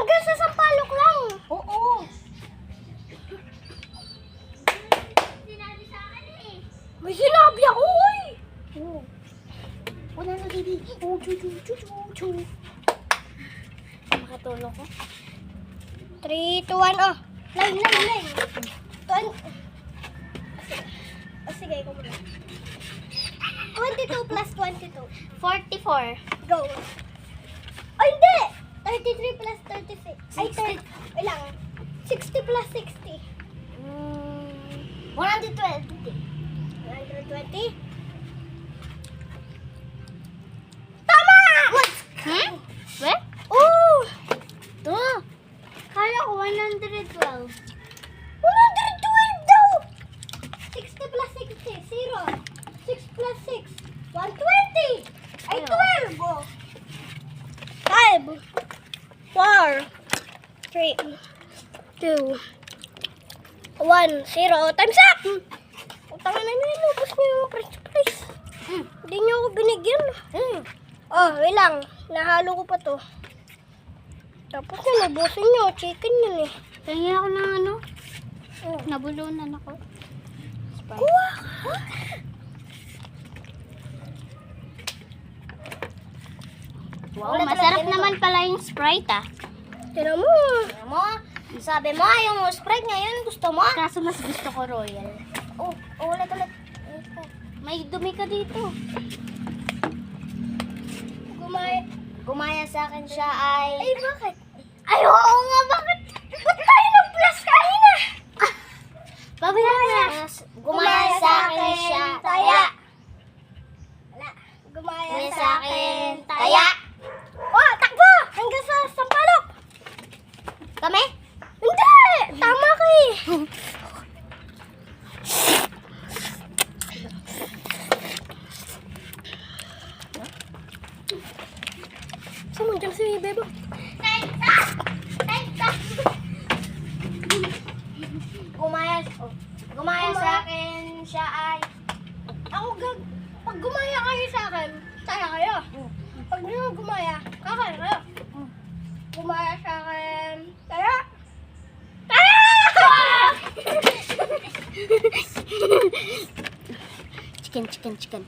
hanggang sa sampalok lang. Oo. Sinabi sa akin eh. May sinabi ako eh. Oo. Wala na, baby. Oo, chu. Makatulong ko. 3, 2, 1, oh. Line. Sige, ikaw muna. 22 plus 22. 44. Go. Ay, hindi! 33 plus 36. Ay, 30. Ilang? 60 plus 60. 120. 120. Tama! Hmm? Weh? Oh! Ito. Kala ko 112. 112 daw! 60 plus 60. 0. 6 plus 6. 120. Ay, 12. 5. 4. 3. 2. 1. 0. Time's up! Utang na nyo, inubos nyo yung french fries. Hindi nyo ako binigyan. Oh, wait lang. Nahalo ko pa to. Tapos na, nabusin nyo. Chicken yun eh. Kaya ako ng ano? Nabulunan ako. Kuha ka. Wow, masarap naman pala yung Sprite ah. Tinan mo. Alam mo, sabi mo yung Sprite ngayon gusto mo? Kaso mas gusto ko Royal. Oh, ulit. May dumi ka dito. Gumaya sa akin siya ay... Ay, bakit? Ay, oo nga, bakit? Ba't tayo nag-plus kanina? Gumaya sa akin siya, taya. Wala. Gumaya Gumaya sa akin, taya. Oh, takbo! Hanggang sa sampalok. Kami? Hindi! Tama ka eh. Saan mo dyan si Bebo? Gumaya sa akin siya ay... Pag gumaya kayo sa akin, saya kayo. Pag hindi mo gumaya, kakaya kayo. Gumaya sa akin, saya. Saya! Chicken.